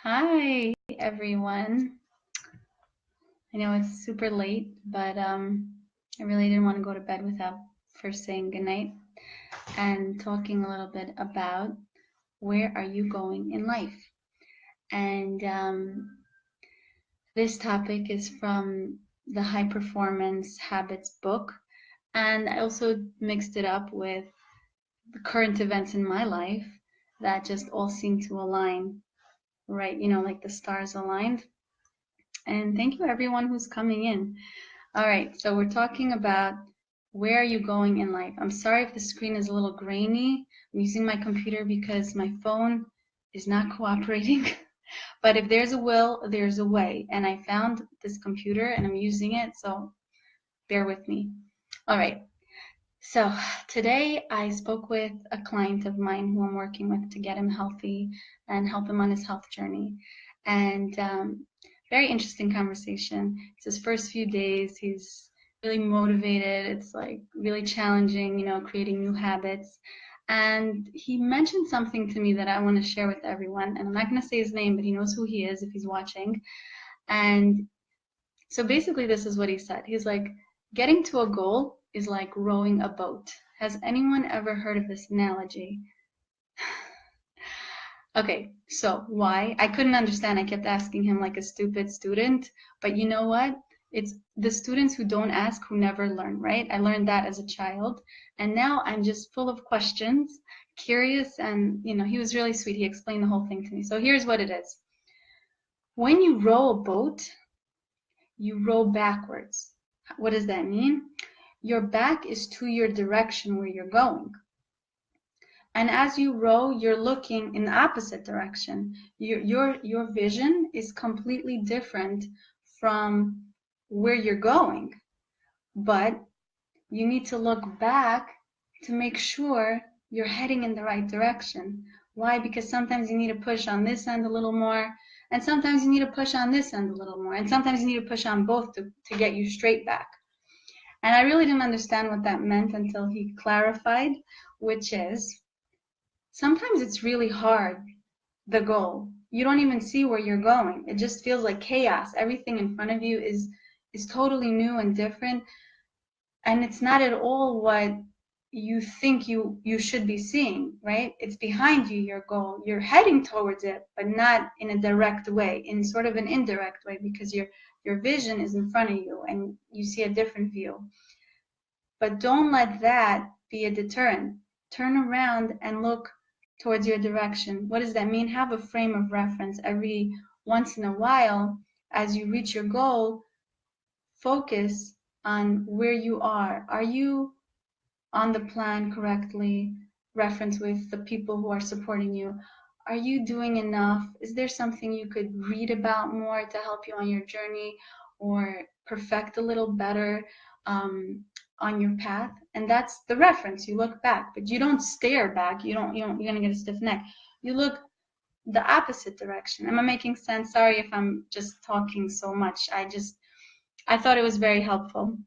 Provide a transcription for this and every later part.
Hi, everyone. I know it's super late, but I really didn't want to go to bed without first saying goodnight and talking a little bit about where are you going in life. And this topic is from the High Performance Habits book. And I also mixed it up with the current events in my life that just all seem to align, right? Like the stars aligned. And thank you, everyone who's coming in. All right, so we're talking about where are you going in life. I'm sorry if the screen is a little grainy. I'm using my computer because my phone is not cooperating. But if there's a will, there's a way. And I found this computer and I'm using it, so bear with me. All right, so today I spoke with a client of mine who I'm working with to get him healthy and help him on his health journey. And very interesting conversation. It's his first few days. He's really motivated. It's like really challenging, creating new habits. And he mentioned something to me that I want to share with everyone. And I'm not going to say his name, but he knows who he is if he's watching. And so basically, this is what he said. He's like, getting to a goal is like rowing a boat. Has anyone ever heard of this analogy? Okay, so why? I couldn't understand. I kept asking him like a stupid student, but you know what? It's the students who don't ask who never learn, right? I learned that as a child, and now I'm just full of questions, curious, and he was really sweet. He explained the whole thing to me. So here's what it is. When you row a boat, you row backwards. What does that mean? Your back is to your direction where you're going. And as you row, you're looking in the opposite direction. Your vision is completely different from where you're going. But you need to look back to make sure you're heading in the right direction. Why? Because sometimes you need to push on this end a little more, and sometimes you need to push on this end a little more, and sometimes you need to push on both to get you straight back. And I really didn't understand what that meant until he clarified, which is sometimes it's really hard, the goal. You don't even see where you're going. It just feels like chaos. Everything in front of you is totally new and different. And it's not at all what you think you should be seeing, right? It's behind you, your goal. You're heading towards it, but not in a direct way, in sort of an indirect way, because your vision is in front of you and you see a different view. But don't let that be a deterrent. Turn around and look towards your direction. What does that mean? Have a frame of reference every once in a while. As you reach your goal, focus on where you are. Are you on the plan correctly? Reference with the people who are supporting you. Are you doing enough? Is there something you could read about more to help you on your journey or perfect a little better on your path? And that's the reference. You look back, but you don't stare back. You're gonna get a stiff neck. You look the opposite direction. Am I making sense? Sorry if I'm just talking so much. I thought it was very helpful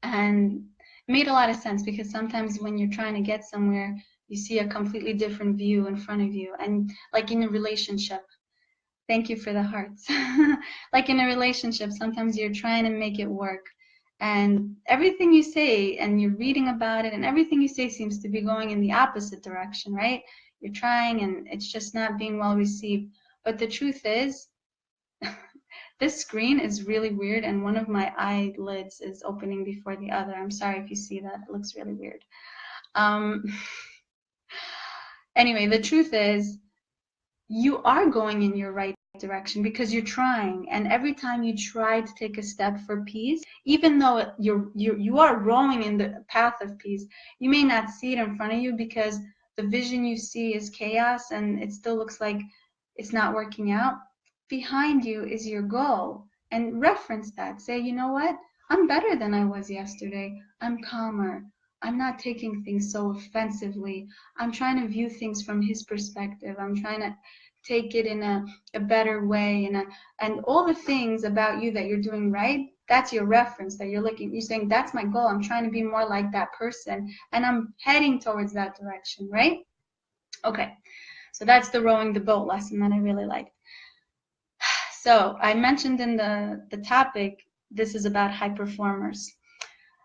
and it made a lot of sense, because sometimes when you're trying to get somewhere, you see a completely different view in front of you. And like in a relationship, thank you for the hearts. Like in a relationship, sometimes you're trying to make it work. And everything you say, and you're reading about it, and everything you say seems to be going in the opposite direction, right? You're trying, and it's just not being well received. But the truth is, this screen is really weird, and one of my eyelids is opening before the other. I'm sorry if you see that. It looks really weird. Anyway, the truth is, you are going in your right direction because you're trying, and every time you try to take a step for peace, even though you are rowing in the path of peace, you may not see it in front of you because the vision you see is chaos and it still looks like it's not working out. Behind you is your goal, and reference that. Say, you know what? I'm better than I was yesterday. I'm calmer. I'm not taking things so offensively. I'm trying to view things from his perspective. I'm trying to take it in a better way, and all the things about you that you're doing right, that's your reference that you're looking. You're saying, that's my goal. I'm trying to be more like that person, and I'm heading towards that direction, right? Okay, so that's the rowing the boat lesson that I really liked. So I mentioned in the topic, this is about high performers.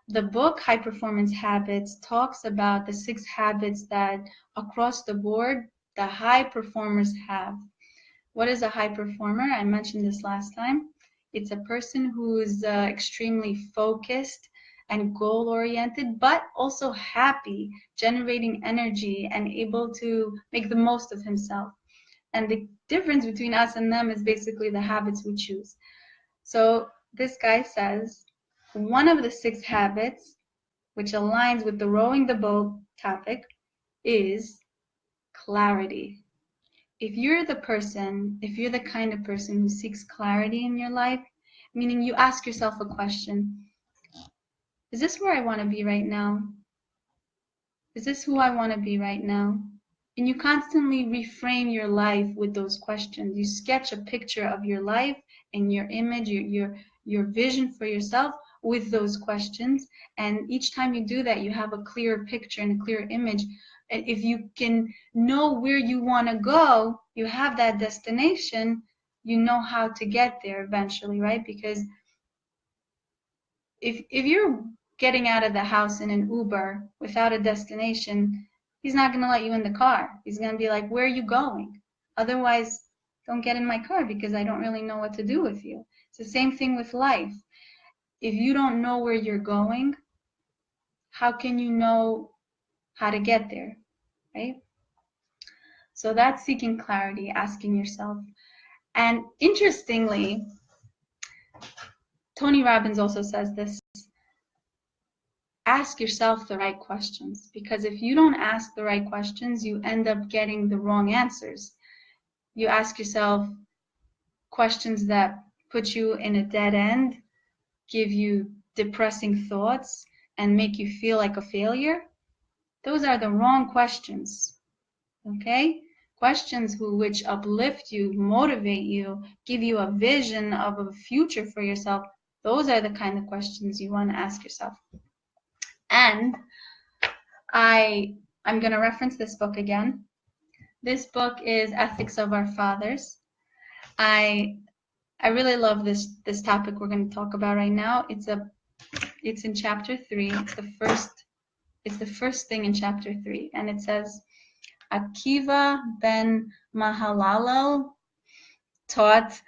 The book High Performance Habits talks about the 6 habits that across the board the high performers have. What is a high performer? I mentioned this last time. It's a person who is extremely focused and goal-oriented, but also happy, generating energy and able to make the most of himself. And the difference between us and them is basically the habits we choose. So this guy says, one of the 6 habits, which aligns with the rowing the boat topic, is clarity. If you're the kind of person who seeks clarity in your life, meaning you ask yourself a question, is this where I want to be right now? Is this who I want to be right now? And you constantly reframe your life with those questions. You sketch a picture of your life and your image, your vision for yourself with those questions. And each time you do that, you have a clearer picture and a clearer image. And if you can know where you want to go, you have that destination, you know how to get there eventually, right? Because if you're getting out of the house in an Uber without a destination, he's not going to let you in the car. He's going to be like, where are you going? Otherwise, don't get in my car because I don't really know what to do with you. It's the same thing with life. If you don't know where you're going, how can you know how to get there, right? So that's seeking clarity, asking yourself. And interestingly, Tony Robbins also says this, ask yourself the right questions, because if you don't ask the right questions, you end up getting the wrong answers. You ask yourself questions that put you in a dead end, give you depressing thoughts, and make you feel like a failure. Those are the wrong questions, okay? Questions which uplift you, motivate you, give you a vision of a future for yourself. Those are the kind of questions you want to ask yourself. And I'm going to reference this book again. This book is Ethics of Our Fathers. I really love this topic we're going to talk about right now. It's in chapter 3. It's the first thing in chapter 3, and it says, Akiva ben Mahalalel taught,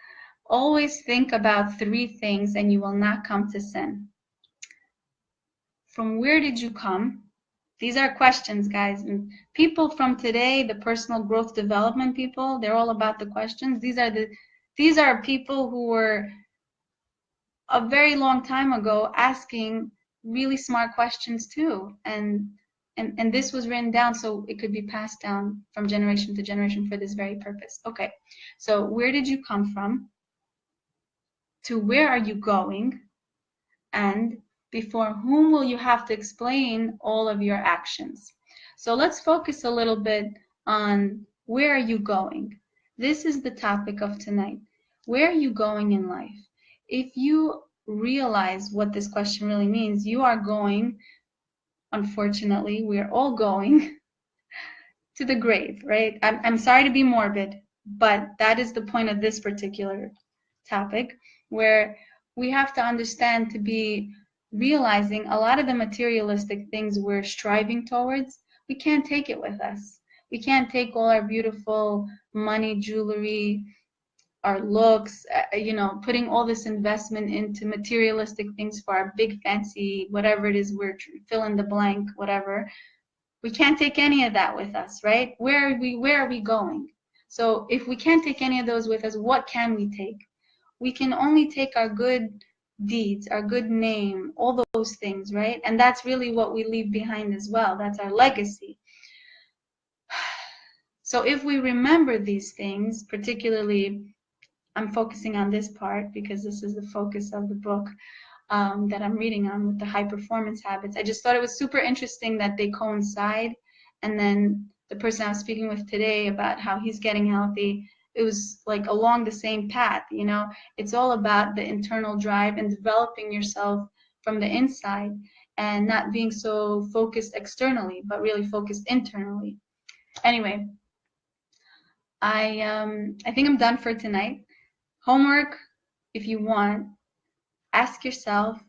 always think about 3 things and you will not come to sin. From where did you come? These are questions, guys. And people from today, the personal growth development people, they're all about the questions. These are people who were a very long time ago asking really smart questions too. And this was written down so it could be passed down from generation to generation for this very purpose. Okay, so where did you come from? To where are you going? And before whom will you have to explain all of your actions? So let's focus a little bit on where are you going? This is the topic of tonight. Where are you going in life? If you realize what this question really means, you are going, unfortunately, we're all going to the grave, right? I'm sorry to be morbid, but that is the point of this particular topic, where we have to understand to be realizing a lot of the materialistic things we're striving towards, we can't take it with us. We can't take all our beautiful money, jewelry, our looks, putting all this investment into materialistic things for our big fancy, whatever it is, we're fill in the blank, whatever. We can't take any of that with us, right? Where are we going? So if we can't take any of those with us, what can we take? We can only take our good deeds, our good name, all those things, right? And that's really what we leave behind as well. That's our legacy. So if we remember these things, particularly, I'm focusing on this part because this is the focus of the book that I'm reading on with the high performance habits. I just thought it was super interesting that they coincide. And then the person I was speaking with today about how he's getting healthy, it was like along the same path, It's all about the internal drive and developing yourself from the inside and not being so focused externally, but really focused internally. Anyway, I think I'm done for tonight. Homework, if you want, ask yourself,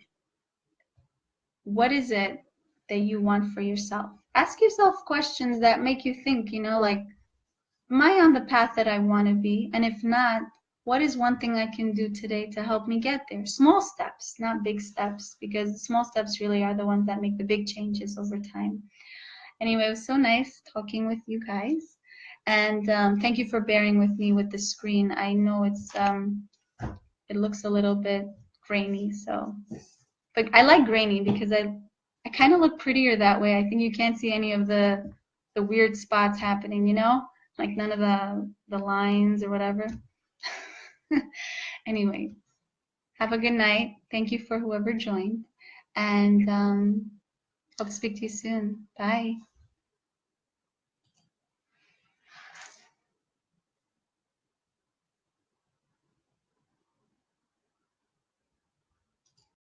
what is it that you want for yourself? Ask yourself questions that make you think, like, am I on the path that I want to be? And if not, what is one thing I can do today to help me get there? Small steps, not big steps, because small steps really are the ones that make the big changes over time. Anyway, it was so nice talking with you guys. And thank you for bearing with me with the screen. I know it looks a little bit grainy, so. But I like grainy because I kind of look prettier that way. I think you can't see any of the weird spots happening, like none of the lines or whatever. Anyway, have a good night. Thank you for whoever joined, and hope to speak to you soon. Bye.